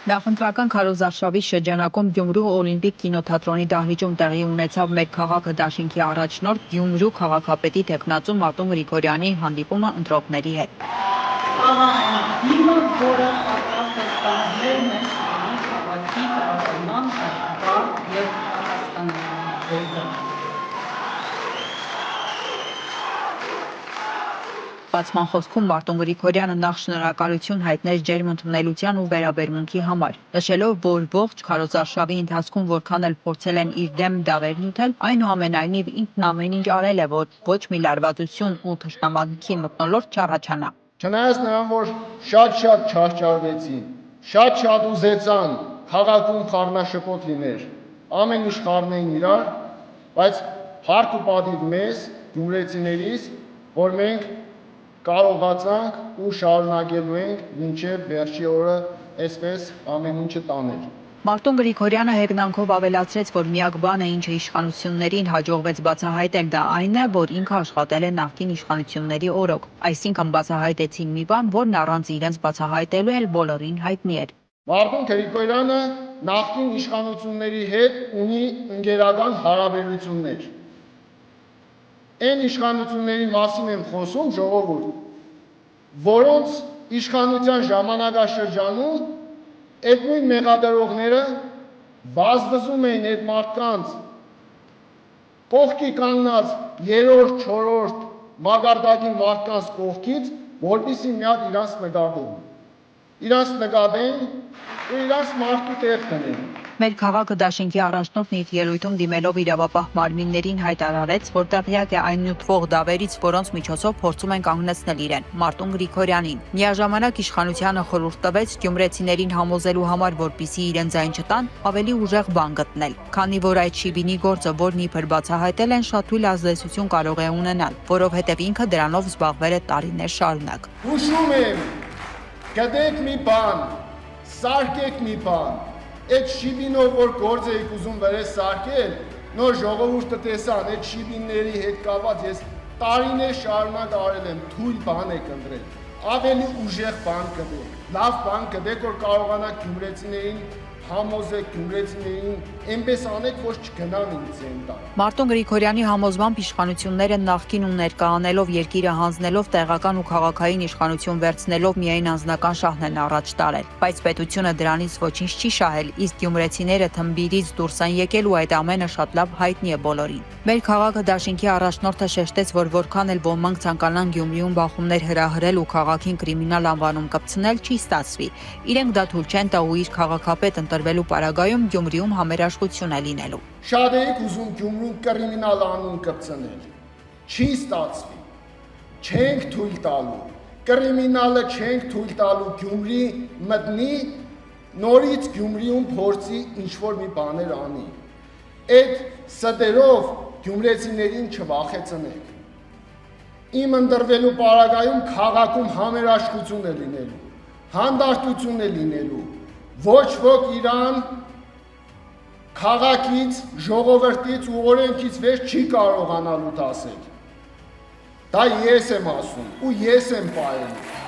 Նախընտրական քարոզարշավի շրջանակում Գյումրու Օլիմպիկ կինոթատրոնի դահլիճում տեղի ունեցավ մեր քաղաքը դաշինքի առաջնորդ Գյումրու քաղաքապետի թեկնածու Մարտուն Գրիգորյանի հանդիպումը ընտրողների հետ։ Բացման խոսքում Մարտուն Գրիգորյանը նախ շնորհակալություն հայտնեց ջերմընդունելության ու վերաբերմունքի համար, նշելով, որ ողջ քարոզարշավի ընթացքում որքան էլ փորձել են իր դեմ դավեր նյութել, այնուամենայնիվ ինքն ամեն ինչ արել է, որ ոչ մի լարվածություն ու թշնամանքի մթնոլորտ չառաջանա։ Չնայած նրան, որ շատ չարչարվեցին, շատ ուզեցան քաղաքում խառնաշփոթ լիներ, ամեն ինչ խառնեին իրար, բայց հարկ ու պատիվ մեզ, գյումրեցիներիս, որ մենք կարողացանք ու շարունակելու ենք մինչև վերջի օրը այսպես ամեն ինչը տանել։ Մարտուն Գրիգորյանը հեգնանքով ավելացրեց, որ միակ բանը, ինչը իշխանություններին հաջողվեց բացահայտել, դա այն է, որ ինքը աշխատել է նախկին իշխանությունների օրոք, այսինքն բացահայտեցին մի բան, որն առանց իրենց բացահայտելու էլ բոլորին հայտնի էր։ Մարտուն Գրիգորյանը նախկին իշխանությունների հետ ունի ընկերական հարաբերություններ։ Այն իշխանությունների մասին եմ խոսում, ժողովուրդ, որոնց իշխանության ժամանակաշրջանում այդ նույն մեղադրողները բազմազում էին այդ մարդկանց կողքի կանգնած երրորդ, չորրորդ մակարդակի մարդկանց կողքից, որպեսզի մի հատ իրանց նկատեն։ Իրանց նկատեն ու իրանց մարդու տեղ տնեն։ Մեր քաղաքը դաշինքի առաջնորդն իր ելույթում դիմելով իրավապահ մարմիններին հայտարարեց, որ տեղյակ է այն նյութվող դավերից, որոնց միջոցով փորձում են կանգնեցնել իրեն, Մարտուն Գրիգորյանին։ Միաժամանակ իշխանությանը խորհուրդ տվեց գյումրեցիներին համոզելու համար, որպեսզի իրեն ձայն չտան, ավելի ուժեղ բան գտնել, քանի որ այդ շիբինի գործը, որն իբր բացահայտել են, շատ թույլ ազդեցություն կարող է ունենալ, որովհետև ինքը դրանով զբաղվել է տարիներ շարունակ։ Հուշում եմ, գտեք մի բան, սարքեք մի բան, այդ շիբինով, որ գործ էիք ուզում վերես սարքել, նոր ժողովուրդը տեսան, այդ շիբինների հետ կապված ես տարիներ շարունակ արել եմ, թույլ բան եք ընտրել, ավելի ուժեղ բան կդեք, լավ բան կդեք, որ կարողանաք գյումրեցիներին համոզեք, գյումրեցիներին այնպես անեք, որ չգնան ինձ են տան։ Մարտուն Գրիգորյանի համոզմամբ իշխանությունները նախկին ու ներկա անելով, երկիրը հանձնելով, տեղական ու քաղաքային իշխանություն վերցնելով միայն անձնական շահն են առաջ տարել, բայց պետությունը դրանից ոչինչ չի շահել, իսկ գյումրեցիները թմբիրից դուրս են եկել ու այդ ամենը շատ լավ հայտնի է բոլորին։ Մեր քաղաքը դաշինքի առաջնորդը շեշտեց, որ որքան էլ ոմանք ցանկանան Գյումրիում բախումներ հրահրել ու քաղաքին կրիմինալ անվանում կպցնել, չի ստացվի։ Իրենք դա թույլ չեն տա ու իր քաղաքապետ ընտրվելու պարագայում Գյումրիում համերաշխություն է լինելու։ Շատ եք ուզում Գյումրու կրիմինալ անուն կպցնել։ Չի ստացվի։ Չենք թույլ տալու։ Կրիմինալը չենք թույլ տալու Գյումրի մտնի, նորից Գյումրիում փորձի ինչ-որ մի բաներ անի։ Այդ ստերով գյումրեցիներին չվախեցնեք։ Իմ ընտրվելու պարագայում քաղաքում համերաշխություն է լինելու, հանդարտություն է լինելու, ոչ ոք իրան քաղաքից, ժողովրդից ու օրենքից վեր չի կարողանալու դասել։ Դա ես եմ ասում ու ես եմ պայելու։